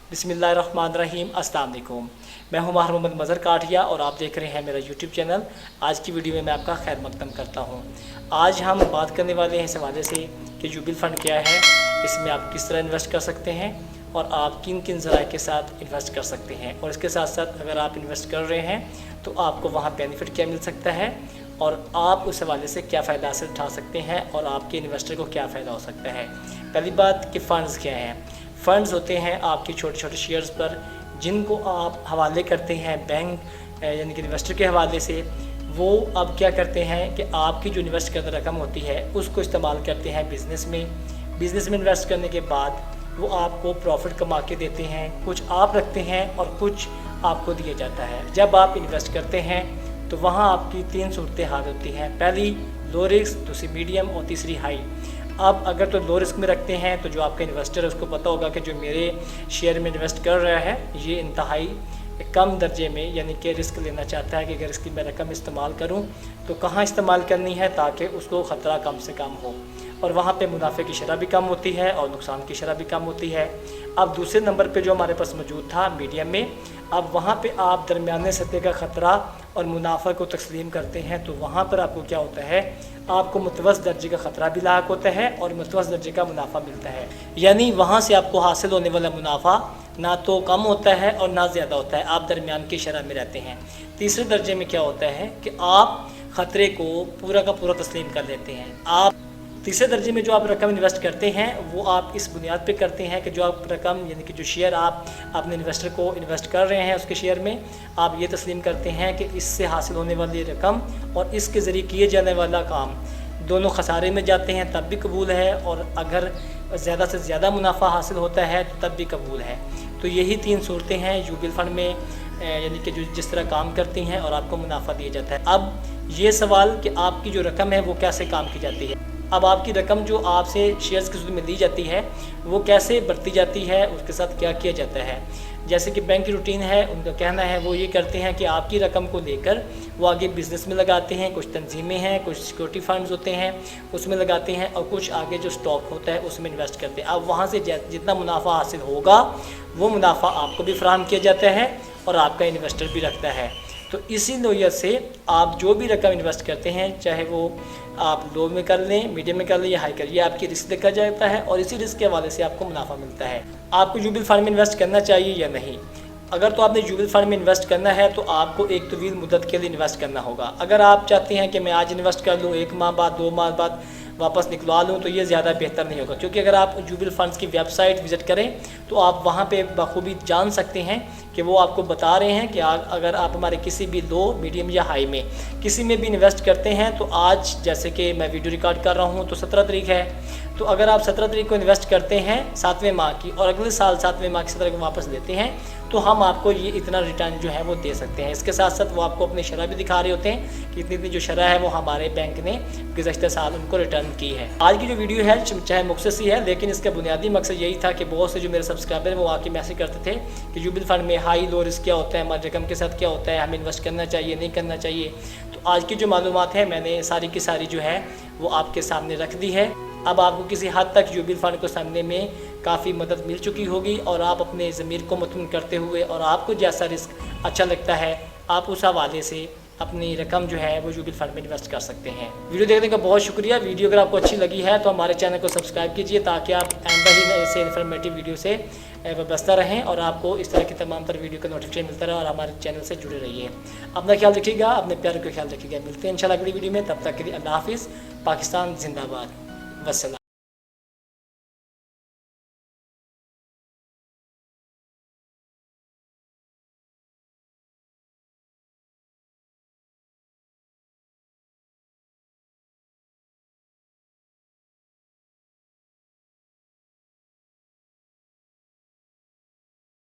बिस्मिल्लाहिर्रहमानिर्रहीम, अस्सलाम वालेकुम। मैं हूं माहिर मोहम्मद मज़हर काठिया और आप देख रहे हैं मेरा यूट्यूब चैनल। आज की वीडियो में मैं आपका खैर मकदम करता हूं। आज हम बात करने वाले हैं इस हवाले से कि जुबिल फ़ंड क्या है, इसमें आप किस तरह इन्वेस्ट कर सकते हैं और आप किन किन ज़राए के साथ इन्वेस्ट कर सकते हैं, और इसके साथ साथ अगर आप इन्वेस्ट कर रहे हैं तो आपको वहाँ बेनिफिट क्या मिल सकता है और आप उस हवाले से क्या फ़ायदा हासिल उठा सकते हैं और आपके इन्वेस्टर को क्या फ़ायदा हो सकता है। पहली बात कि फ़ंड्स क्या हैं। फ़ंड्स होते हैं आपके छोटे छोटे शेयर्स पर जिनको आप हवाले करते हैं बैंक यानी कि इन्वेस्टर के हवाले से। वो अब क्या करते हैं कि आपकी जो इन्वेस्ट करने रकम होती है उसको इस्तेमाल करते हैं बिज़नेस में इन्वेस्ट करने के बाद वो आपको प्रॉफिट कमा के देते हैं। कुछ आप रखते हैं और कुछ आपको दिया जाता है। जब आप इन्वेस्ट करते हैं तो वहाँ आपकी 3 सूरतें हाल होती हैं। पहली लो रिस्क, दूसरी मीडियम और तीसरी हाई। अब अगर तो लो रिस्क में रखते हैं तो जो आपका इन्वेस्टर है उसको पता होगा कि जो मेरे शेयर में इन्वेस्ट कर रहा है ये इंतहाई कम दर्जे में यानी कि रिस्क लेना चाहता है कि अगर इसकी मैं रकम इस्तेमाल करूं तो कहाँ इस्तेमाल करनी है ताकि उसको ख़तरा कम से कम हो, और वहाँ पे मुनाफे की शरह भी कम होती है और नुकसान की शरह भी कम होती है। अब दूसरे नंबर पे जो हमारे पास मौजूद था मीडियम में, अब वहाँ पे आप दरमियाने सतह का ख़तरा और मुनाफा को तस्लीम करते हैं तो वहाँ पर आपको क्या होता है, आपको मुतवस्सित दर्जे का ख़तरा भी लाक होता है और मुतवस्सित दर्जे का मुनाफा मिलता है। यानी वहाँ से आपको हासिल होने वाला मुनाफा ना तो कम होता है और ना ज़्यादा होता है, आप दरमियान की शरह में रहते हैं। तीसरे दर्जे में क्या होता है कि आप ख़तरे को पूरा का पूरा तस्लीम कर लेते हैं। आप तीसरे दर्जे में जो आप रकम इन्वेस्ट करते हैं वो आप इस बुनियाद पे करते हैं कि जो आप रकम यानी कि जो शेयर आप अपने इन्वेस्टर को इन्वेस्ट कर रहे हैं उसके शेयर में आप ये तस्लीम करते हैं कि इससे हासिल होने वाली रकम और इसके ज़रिए किए जाने वाला काम दोनों खसारे में जाते हैं तब भी कबूल है, और अगर ज़्यादा से ज़्यादा मुनाफा हासिल होता है तो तब भी कबूल है। तो यही 3 सूरतें हैं जुबिल फ़ंड में यानी कि जो जिस तरह काम करती हैं और आपको मुनाफा दिया जाता है। अब ये सवाल कि आपकी जो रकम है वो कैसे काम की जाती है। अब आपकी रकम जो आपसे शेयर्स की सूरत में दी जाती है वो कैसे बढ़ती जाती है, उसके साथ क्या किया जाता है। जैसे कि बैंक की रूटीन है, उनका कहना है वो ये करते हैं कि आपकी रकम को लेकर वो आगे बिज़नेस में लगाते हैं। कुछ तंजीमें हैं, कुछ सिक्योरिटी फंड्स होते हैं उसमें लगाते हैं, और कुछ आगे जो स्टॉक होता है उसमें इन्वेस्ट करते हैं। अब वहाँ से जितना मुनाफा हासिल होगा वो मुनाफा आपको भी फराहम किया जाता है और आपका इन्वेस्टर भी रखता है। तो इसी नोयत से आप जो भी रकम इन्वेस्ट करते हैं, चाहे वो आप लो में कर लें, मीडियम में कर लें या हाई कर लें, आपकी रिस्क देखा जाता है और इसी रिस्क के हवाले से आपको मुनाफा मिलता है। आपको जुबिल फ़ंड में इन्वेस्ट करना चाहिए या नहीं। अगर तो आपने जुबिल फ़ंड में इन्वेस्ट करना है तो आपको एक तवील मुद्दत के लिए इन्वेस्ट करना होगा। अगर आप चाहते हैं कि मैं आज इन्वेस्ट कर लूँ, 1 माह बाद 2 माह बाद वापस निकलवा लूँ, तो ये ज़्यादा बेहतर नहीं होगा, क्योंकि अगर आप जुबिल फ़ंड्स की वेबसाइट विज़िट करें तो आप वहाँ पे बखूबी जान सकते हैं कि वो आपको बता रहे हैं कि अगर आप हमारे किसी भी लो, मीडियम या हाई में किसी में भी इन्वेस्ट करते हैं तो आज जैसे कि मैं वीडियो रिकॉर्ड कर रहा हूँ तो 17 तारीख है, तो अगर आप 17 तारीख को इन्वेस्ट करते हैं 7वें माह की और अगले साल 7वें माह की 17 को वापस देते हैं तो हम आपको ये इतना रिटर्न जो है वो दे सकते हैं। इसके साथ साथ वो आपको अपनी शरह भी दिखा रहे होते हैं कि इतनी जो शरह है वो हमारे बैंक ने गुज़श्ता साल उनको रिटर्न की है। आज की जो वीडियो है चाहे मुख्तसर सी है, लेकिन इसका बुनियादी मकसद यही था कि बहुत से जो मेरे सब्सक्राइबर हैं वो आके मैसेज करते थे कि जुबिल फ़ंड में हाई लो रिस्क क्या होता है, हमारी रकम के साथ क्या होता है, हमें इन्वेस्ट करना चाहिए नहीं करना चाहिए। तो आज की जो मालूमात है मैंने सारी की सारी जो है वो आपके सामने रख दी है। अब आपको किसी हद तक जुबिल फ़ंड को समझने में काफ़ी मदद मिल चुकी होगी और आप अपने ज़मीर को मुतमईन करते हुए और आपको जैसा रिस्क अच्छा लगता है आप उस हवाले से अपनी रकम जो है वो जुबिल फ़ंड में इन्वेस्ट कर सकते हैं। वीडियो देखने का बहुत शुक्रिया। वीडियो अगर आपको अच्छी लगी है तो हमारे चैनल को सब्सक्राइब कीजिए ताकि आप आइंदा ही ऐसे इन्फॉर्मेटिव वीडियो से वाबस्ता रहें और आपको इस तरह की तमाम तर वीडियो का नोटिफिकेशन मिलता रहे और हमारे चैनल से जुड़े रहिए। अपना ख्याल रखिएगा, अपने प्यार का ख्याल रखिएगा। मिलते हैं इंशाल्लाह अगली वीडियो में, तब तक के लिए अल्लाह हाफिज़। पाकिस्तान जिंदाबाद। वस्सलाम।